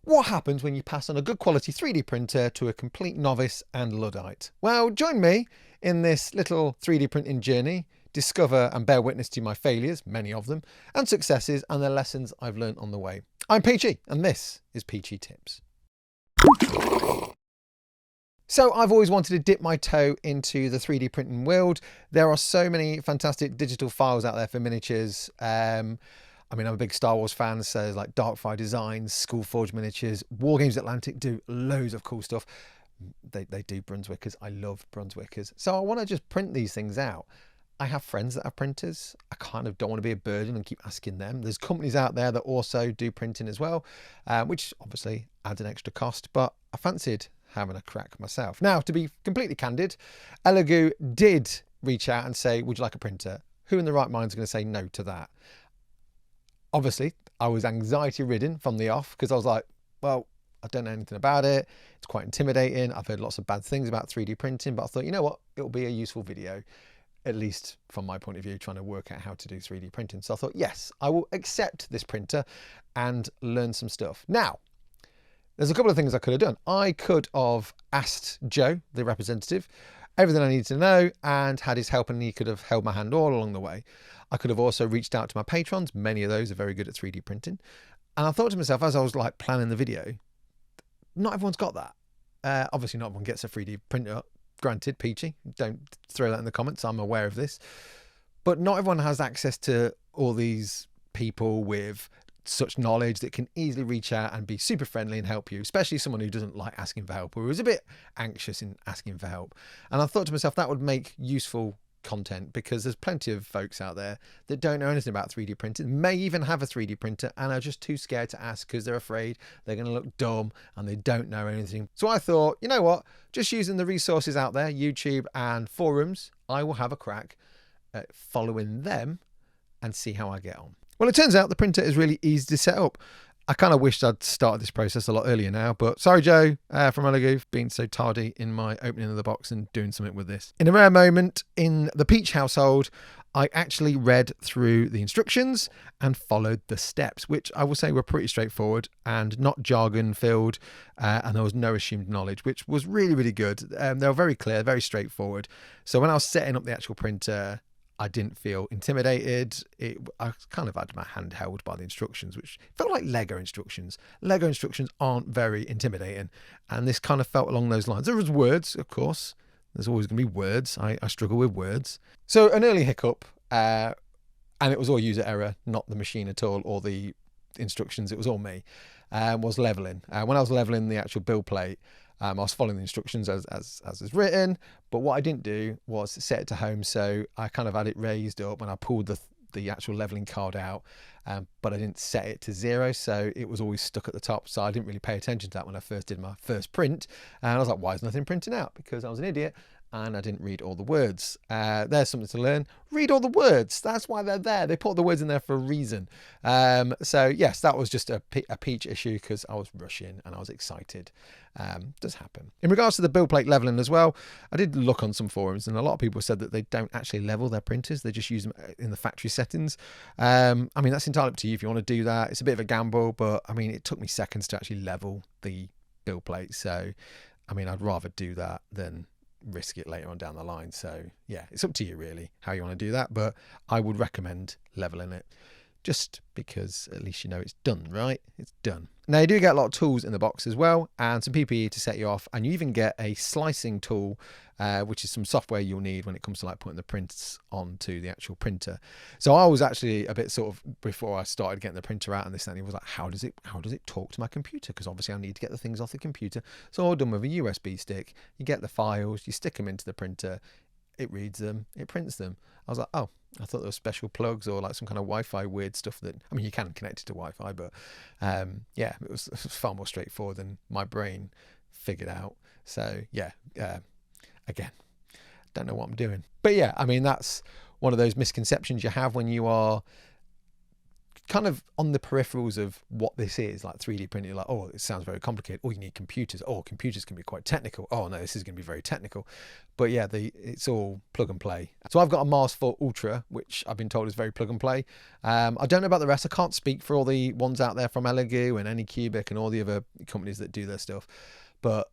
What happens when you pass on a good quality 3D printer to a complete novice and Luddite? Well, join me in this little 3D printing journey, discover and bear witness to my failures, many of them, and successes, and the lessons I've learned on the way. I'm Peachy, and this is Peachy Tips. So I've always wanted to dip my toe into the 3D printing world. There are so many fantastic digital files out there for miniatures. I'm a big Star Wars fan, so there's like Darkfire Designs, Schoolforge Miniatures, Wargames Atlantic do loads of cool stuff. They do Brunswickers. I love Brunswickers. So I want to just print these things out. I have friends that are printers. I kind of don't want to be a burden and keep asking them. There's companies out there that also do printing as well, which obviously adds an extra cost, but I fancied having a crack myself. Now, to be completely candid, ELEGOO did reach out and say, would you like a printer? Who in the right mind is going to say no to that? Obviously, I was anxiety ridden from the off because I was like, well, I don't know anything about it. It's quite intimidating. I've heard lots of bad things about 3D printing, but I thought, you know what? It'll be a useful video, at least from my point of view, trying to work out how to do 3D printing. So I thought, yes, I will accept this printer and learn some stuff. Now, there's a couple of things I could have done. I could have asked Joe, the representative, everything I needed to know and had his help, and he could have held my hand all along the way. I could have also reached out to my patrons. Many of those are very good at 3D printing. And I thought to myself, as I was like planning the video, not everyone's got that. Obviously not everyone gets a 3D printer. Granted, Peachy, don't throw that in the comments. I'm aware of this. But not everyone has access to all these people with such knowledge that can easily reach out and be super friendly and help you, especially someone who doesn't like asking for help or who's a bit anxious in asking for help. And I thought to myself, that would make useful content, because there's plenty of folks out there that don't know anything about 3D printing, may even have a 3D printer and are just too scared to ask because they're afraid they're going to look dumb and they don't know anything. So I thought, you know what, just using the resources out there, YouTube and forums, I will have a crack at following them and see how I get on. Well, it turns out the printer is really easy to set up. I kind of wished I'd started this process a lot earlier now, but sorry, Joe from ELEGOO, for being so tardy in my opening of the box and doing something with this. In a rare moment in the Peach household, I actually read through the instructions and followed the steps, which I will say were pretty straightforward and not jargon filled, and there was no assumed knowledge, which was really, really good. They were very clear, very straightforward. So when I was setting up the actual printer, I didn't feel intimidated. I kind of had my hand held by the instructions, which felt like Lego instructions. Lego instructions aren't very intimidating, and this kind of felt along those lines. There was words, of course. There's always going to be words. I struggle with words. So an early hiccup, and it was all user error, not the machine at all, or the instructions. It was all me. Was leveling. When I was leveling the actual build plate, I was following the instructions as is written, but what I didn't do was set it to home. So I kind of had it raised up when I pulled the actual leveling card out, but I didn't set it to 0. So it was always stuck at the top. So I didn't really pay attention to that when I first did my first print. And I was like, why is nothing printing out? Because I was an idiot and I didn't read all the words. There's something to learn. Read all the words. That's why they're there. They put the words in there for a reason. So yes, that was just a Peach issue because I was rushing and I was excited. Does happen. In regards to the build plate leveling as well, I did look on some forums and a lot of people said that they don't actually level their printers. They just use them in the factory settings. That's entirely up to you if you want to do that. It's a bit of a gamble, but it took me seconds to actually level the build plate. So, I'd rather do that than risk it later on down the line. So yeah, it's up to you really how you want to do that, but I would recommend leveling it just because at least you know it's done, right? It's done. Now you do get a lot of tools in the box as well, and some PPE to set you off, and you even get a slicing tool, which is some software you'll need when it comes to like putting the prints onto the actual printer. So I was actually a bit sort of, before I started getting the printer out and this and that, it was like, how does it talk to my computer? Because obviously I need to get the things off the computer. So all done with a USB stick. You get the files, you stick them into the printer, it reads them, it prints them. I was like, oh, I thought there were special plugs or like some kind of Wi-Fi weird stuff that, you can connect it to Wi-Fi, but yeah, it was far more straightforward than my brain figured out. So yeah, again, don't know what I'm doing. But yeah, that's one of those misconceptions you have when you are kind of on the peripherals of what this is, like 3D printing, like, oh, it sounds very complicated. Oh, you need computers. Oh, computers can be quite technical. Oh no, this is going to be very technical. But yeah, it's all plug and play. So I've got a Mars 4 Ultra, which I've been told is very plug and play. I don't know about the rest. I can't speak for all the ones out there from ELEGOO and Anycubic and all the other companies that do their stuff. But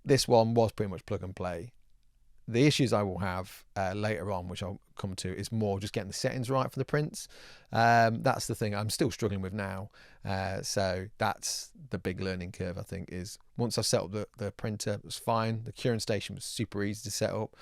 this one was pretty much plug and play. The issues I will have later on, which I'll come to, is more just getting the settings right for the prints. That's the thing I'm still struggling with now. So that's the big learning curve, I think, is once I set up the printer, it was fine. The curing station was super easy to set up.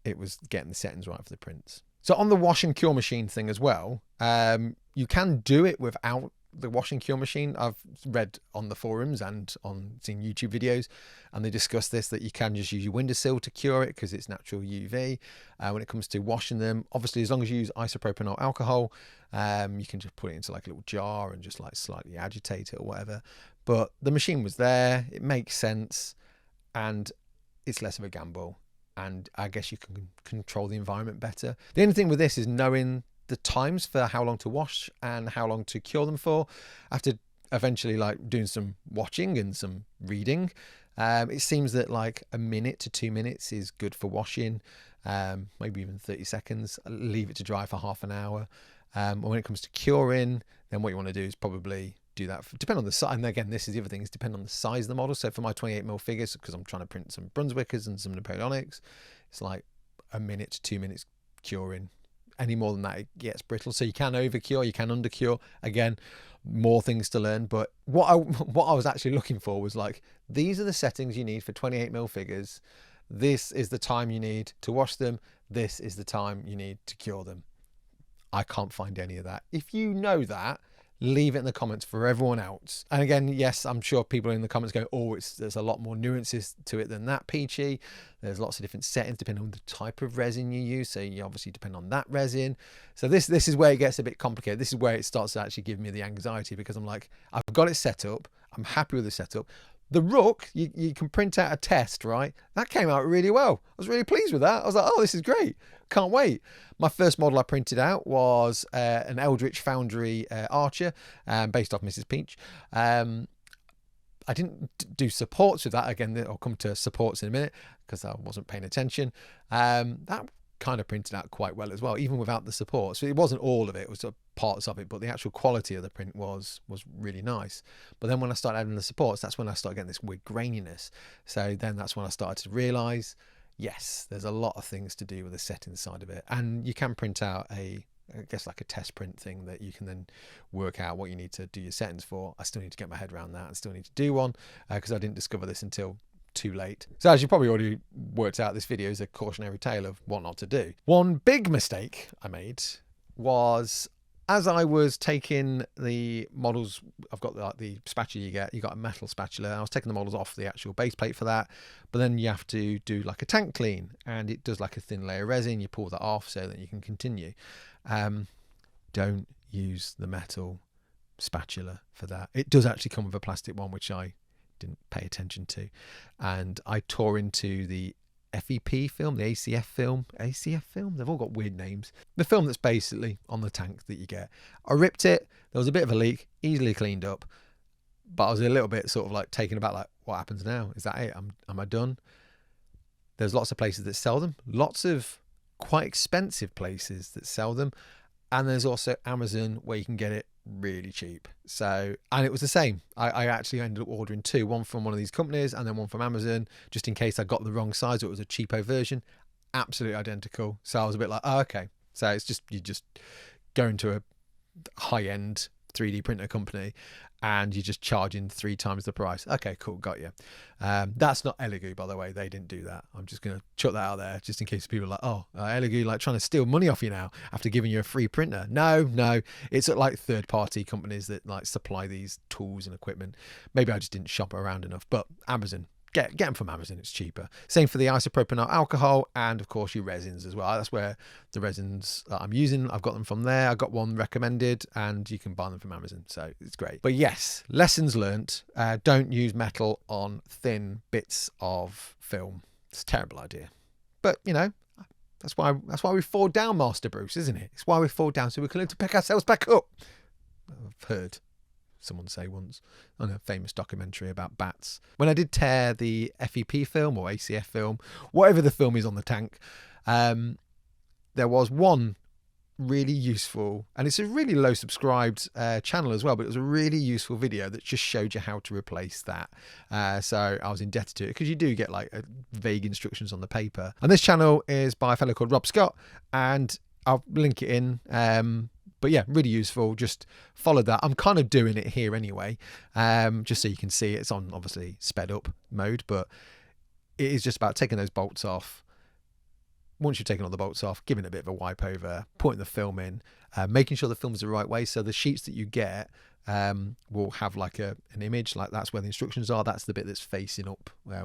It was getting the settings right for the prints. So on the wash and cure machine thing as well, you can do it without the wash and cure machine. I've read on the forums and seen YouTube videos, and they discuss this, that you can just use your windowsill to cure it because it's natural UV. When it comes to washing them, obviously as long as you use isopropyl alcohol, you can just put it into like a little jar and just like slightly agitate it or whatever. But the machine was there, it makes sense, and it's less of a gamble, and I guess you can control the environment better. The only thing with this is knowing the times for how long to wash and how long to cure them for. After eventually like doing some watching and some reading, it seems that like a minute to 2 minutes is good for washing, maybe even 30 seconds. Leave it to dry for half an hour. And when it comes to curing, then what you want to do is probably do that depend on the size. And again, this is the other thing, is depend on the size of the model. So for my 28mm figures, because I'm trying to print some Brunswickers and some Napoleonics, it's like a minute to 2 minutes curing. Any more than that, it gets brittle. So you can over cure, you can under cure. Again, more things to learn. But what I was actually looking for was like, these are the settings you need for 28mm figures. This is the time you need to wash them. This is the time you need to cure them. I can't find any of that. If you know that, leave it in the comments for everyone else. And again, yes, I'm sure people in the comments go, oh, there's a lot more nuances to it than that, Peachy. There's lots of different settings depending on the type of resin you use. So you obviously depend on that resin. So this is where it gets a bit complicated. This is where it starts to actually give me the anxiety, because I'm like, I've got it set up. I'm happy with the setup. The Rook, you can print out a test, right? That came out really well. I was really pleased with that. I was like, oh, this is great. Can't wait. My first model I printed out was an Eldritch Foundry Archer, based off Mrs. Peach. I didn't do supports with that. Again, I'll come to supports in a minute because I wasn't paying attention. That kind of printed out quite well as well, even without the support. So it wasn't all of it, it was parts of it, but the actual quality of the print was really nice. But then when I started adding the supports, that's when I started getting this weird graininess. So then that's when I started to realize, yes, there's a lot of things to do with the settings side of it. And you can print out I guess like a test print thing that you can then work out what you need to do your settings for. I still need to get my head around that. I still need to do one because I didn't discover this until too late. So as you probably already worked out, this video is a cautionary tale of what not to do. One big mistake I made was, as I was taking the models, I've got the spatula you got a metal spatula. I was taking the models off the actual base plate for that, but then you have to do like a tank clean, and it does like a thin layer of resin. You pull that off so that you can continue. Don't use the metal spatula for that. It does actually come with a plastic one, which I didn't pay attention to, and I tore into the FEP film, the ACF film, they've all got weird names. The film that's basically on the tank that you get. I ripped it, there was a bit of a leak, easily cleaned up, but I was a little bit sort of like taken aback, like, what happens now? Is that it? Am I done? There's lots of places that sell them, lots of quite expensive places that sell them, and there's also Amazon where you can get it really cheap. So, and it was the same. I actually ended up ordering two, one from one of these companies and then one from Amazon, just in case I got the wrong size or it was a cheapo version. Absolutely identical. So I was a bit like, oh, okay. So it's just, you just go into a high-end 3D printer company and you're just charging 3 times the price. Okay, cool, got you. That's not ELEGOO, by the way. They didn't do that. I'm just going to chuck that out there just in case people are like, oh, ELEGOO like trying to steal money off you now after giving you a free printer. No, it's like third-party companies that like supply these tools and equipment. Maybe I just didn't shop around enough, but Amazon. Get them from Amazon, it's cheaper. Same for the isopropyl alcohol and of course your resins as well. That's where the resins that I'm using, I've got them from there. I got one recommended and you can buy them from Amazon, so it's great. But yes, lessons learnt. Don't use metal on thin bits of film. It's a terrible idea. But you know, that's why we fall down, Master Bruce, isn't it? It's why we fall down, so we can learn to pick ourselves back up. I've heard someone say once on a famous documentary about bats. When I did tear the FEP film or ACF film, whatever the film is on the tank, there was one really useful, and it's a really low subscribed channel as well, but it was a really useful video that just showed you how to replace that. So I was indebted to it, because you do get like vague instructions on the paper. And this channel is by a fellow called Rob Scott, and I'll link it in. But yeah, really useful. Just follow that. I'm kind of doing it here anyway, just so you can see it's on obviously sped up mode, but it is just about taking those bolts off. Once you've taken all the bolts off, giving it a bit of a wipe over, putting the film in, making sure the film's the right way. So the sheets that you get will have like an image, like that's where the instructions are. That's the bit that's facing up, where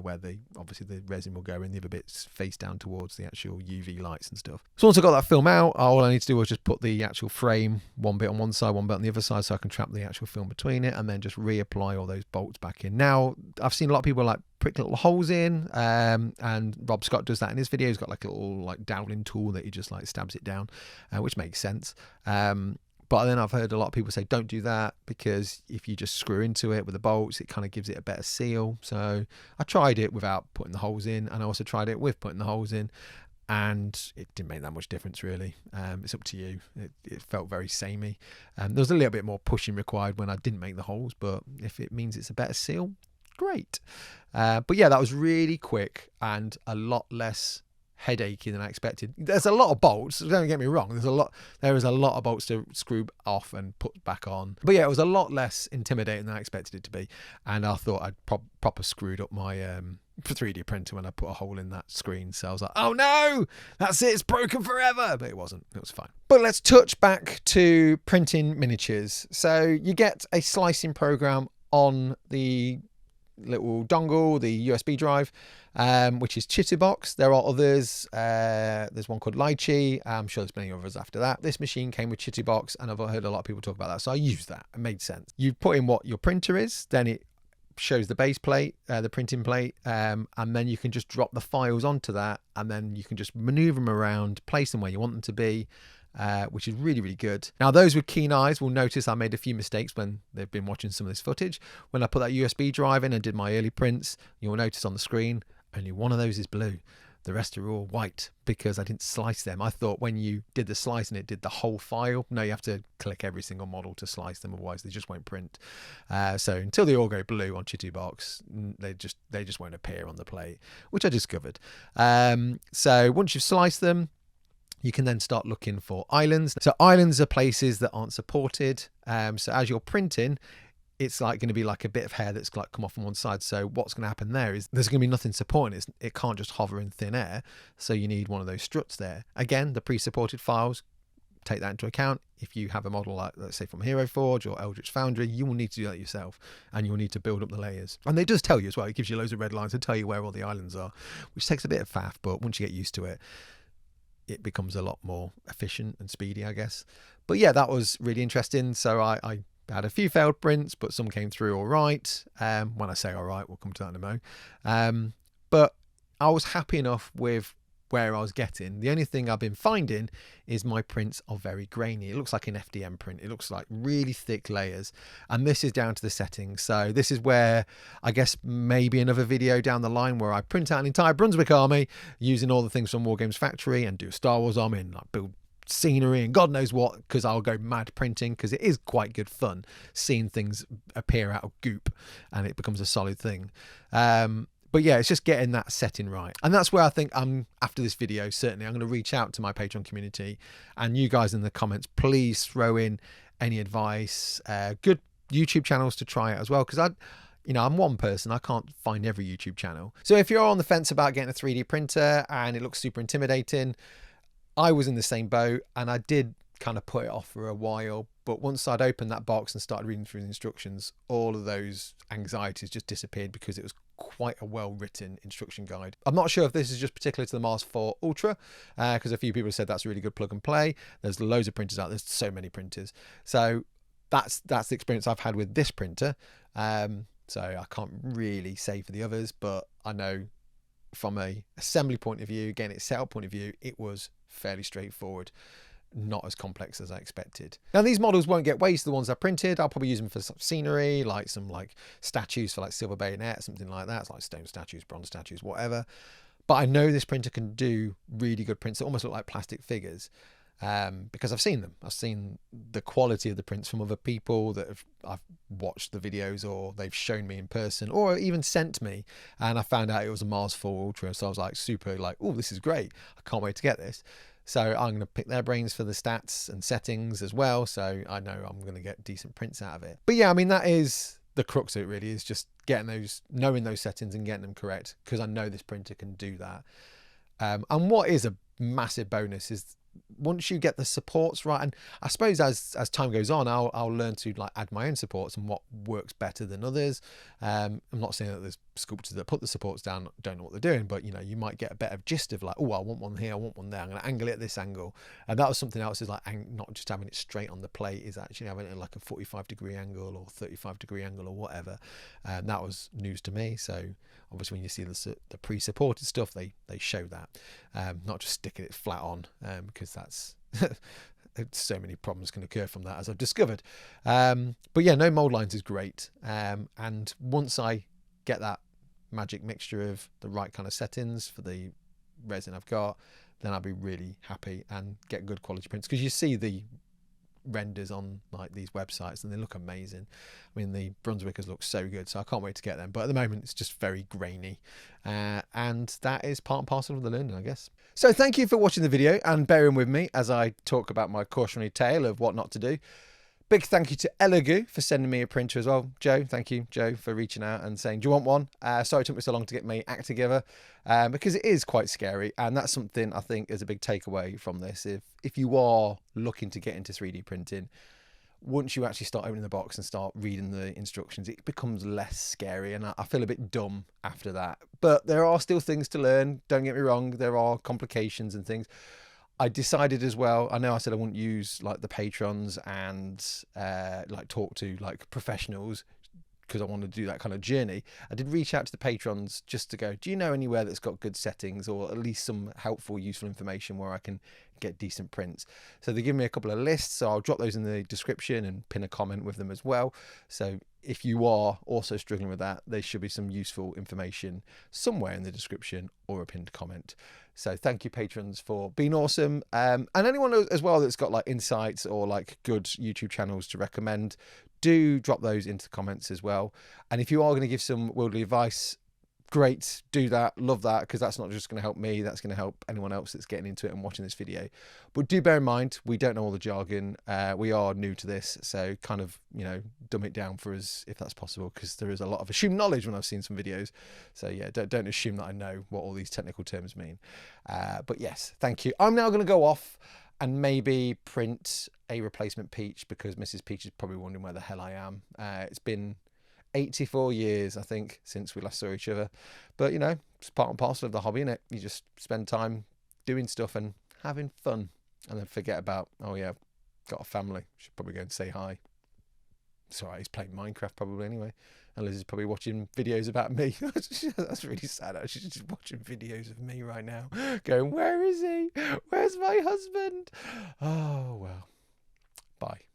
obviously the resin will go in. The other bit's face down towards the actual UV lights and stuff. So once I got that film out, all I need to do was just put the actual frame, one bit on one side, one bit on the other side, so I can trap the actual film between it, and then just reapply all those bolts back in. Now, I've seen a lot of people like prick little holes in, and Rob Scott does that in his video. He's got like a little like doweling tool that he just like stabs it down, which makes sense. But then I've heard a lot of people say don't do that, because if you just screw into it with the bolts, it kind of gives it a better seal. So I tried it without putting the holes in, and I also tried it with putting the holes in, and it didn't make that much difference really. It's up to you. It felt very samey. There was a little bit more pushing required when I didn't make the holes, but if it means it's a better seal, great. But yeah, that was really quick and a lot less headachy than I expected. There's a lot of bolts, don't get me wrong, there is a lot of bolts to screw off and put back on, but yeah, it was a lot less intimidating than I expected it to be. And I thought I'd proper screwed up my 3D printer when I put a hole in that screen, so I was like, oh no, that's it, it's broken forever. But it wasn't, it was fine. But let's touch back to printing miniatures. So you get a slicing program on the little dongle, the USB drive, which is Chitterbox. There are others. There's one called Lychee. I'm sure there's many others after that. This machine came with Chitterbox, and I've heard a lot of people talk about that, so I used that. It made sense. You put in what your printer is, then it shows the base plate, the printing plate, and then you can just drop the files onto that, and then you can just maneuver them around, place them where you want them to be, which is really, really good. Now, those with keen eyes will notice I made a few mistakes when they've been watching some of this footage. When I put that USB drive in and did my early prints, you'll notice on the screen, only one of those is blue. The rest are all white, because I didn't slice them. I thought when you did the slicing, it did the whole file. No, you have to click every single model to slice them, otherwise they just won't print. So until they all go blue on Chitterbox, they just won't appear on the plate, which I discovered. So once you've sliced them, you can then start looking for islands. So islands are places that aren't supported. So as you're printing, it's like going to be like a bit of hair that's like come off on one side. So what's going to happen there is there's going to be nothing supporting it. It can't just hover in thin air. So you need one of those struts there. Again, the pre-supported files, take that into account. If you have a model like, let's say, from Hero Forge or Eldritch Foundry, you will need to do that yourself, and you'll need to build up the layers. And it does tell you as well. It gives you loads of red lines to tell you where all the islands are, which takes a bit of faff, but once you get used to it, it becomes a lot more efficient and speedy, I guess. But yeah, that was really interesting. So I had a few failed prints, but some came through all right. When I say all right, we'll come to that in a mo. But I was happy enough with where I was getting. The only thing I've been finding is my prints are very grainy. It looks like an FDM print. It looks like really thick layers, and this is down to the settings. So this is where I guess maybe another video down the line where I print out an entire Brunswick army using all the things from Wargames Factory and do a Star Wars army and like build scenery and God knows what, because I'll go mad printing, because it is quite good fun seeing things appear out of goop and it becomes a solid thing. But yeah, it's just getting that setting right. And that's where I think after this video, certainly I'm going to reach out to my Patreon community, and you guys in the comments, please throw in any advice, good YouTube channels to try it as well. Because I'm one person, I can't find every YouTube channel. So if you're on the fence about getting a 3D printer and it looks super intimidating, I was in the same boat, and I did kind of put it off for a while. But once I'd opened that box and started reading through the instructions, all of those anxieties just disappeared, because it was quite a well-written instruction guide. I'm not sure if this is just particular to the Mars 4 Ultra, because a few people said that's a really good plug and play. There's loads of printers out. There's so many printers. So that's the experience I've had with this printer. So I can't really say for the others, but I know from a assembly point of view, getting it set up point of view, it was fairly straightforward. not as complex as I expected. Now these models won't get wasted, the ones I printed. I'll probably use them for some scenery, like some like statues for like silver bayonet, something like that. It's like stone statues, bronze statues, whatever. But I know this printer can do really good prints that almost look like plastic figures, because I've seen them. I've seen the quality of the prints from other people that I've watched the videos, or they've shown me in person, or even sent me, and I found out it was a Mars 4 Ultra. So I was like super like, oh, this is great. I can't wait to get this. So I'm going to pick their brains for the stats and settings as well. So I know I'm going to get decent prints out of it. But yeah, I mean, that is the crux of it really, is just getting those, knowing those settings and getting them correct, because I know this printer can do that. And what is a massive bonus is once you get the supports right, and I suppose as time goes on, I'll learn to like add my own supports and what works better than others. I'm not saying that there's sculptors that put the supports down don't know what they're doing, but you know, you might get a better gist of like, oh, I want one here, I want one there, I'm going to angle it at this angle. And that was something else, is like not just having it straight on the plate, is actually having it at like a 45-degree angle or 35-degree angle or whatever. And that was news to me. So obviously when you see the pre-supported stuff, they show that, not just sticking it flat on, because that's so many problems can occur from that, as I've discovered. But yeah, no mold lines is great. And once I get that magic mixture of the right kind of settings for the resin I've got, then I'll be really happy and get good quality prints, because you see the renders on like these websites and they look amazing. I mean, the Brunswickers look so good, so I can't wait to get them. But at the moment it's just very grainy, and that is part and parcel of the learning, I guess. So thank you for watching the video and bearing with me as I talk about my cautionary tale of what not to do. Big thank you to ELEGOO for sending me a printer as well. Joe, thank you, Joe, for reaching out and saying, do you want one? Sorry it took me so long to get my act together, because it is quite scary. And that's something I think is a big takeaway from this. If you are looking to get into 3D printing, once you actually start opening the box and start reading the instructions, it becomes less scary. And I feel a bit dumb after that. But there are still things to learn. Don't get me wrong. There are complications and things. I decided as well, I know I said I wouldn't use like the patrons and like talk to like professionals, because I wanted to do that kind of journey. I did reach out to the patrons just to go, do you know anywhere that's got good settings, or at least some helpful, useful information where I can get decent prints? So they give me a couple of lists, so I'll drop those in the description and pin a comment with them as well. So if you are also struggling with that, there should be some useful information somewhere in the description or a pinned comment. So thank you, patrons, for being awesome. And anyone as well that's got like insights or like good YouTube channels to recommend, do drop those into the comments as well. And if you are going to give some worldly advice, great, do that, love that, because that's not just going to help me, that's going to help anyone else that's getting into it and watching this video. But do bear in mind, we don't know all the jargon, we are new to this, so kind of, you know, dumb it down for us if that's possible, because there is a lot of assumed knowledge when I've seen some videos. So yeah, don't assume that I know what all these technical terms mean. But yes, thank you. I'm now going to go off and maybe print a replacement Peach, because Mrs. Peach is probably wondering where the hell I am. It's been 84 years, I think, since we last saw each other. But, you know, it's part and parcel of the hobby, innit? You just spend time doing stuff and having fun, and then forget about, oh yeah, got a family. Should probably go and say hi. It's all right, he's playing Minecraft probably anyway. And Liz is probably watching videos about me. That's really sad, actually. She's just watching videos of me right now, going, where is he? Where's my husband? Oh, well. Bye.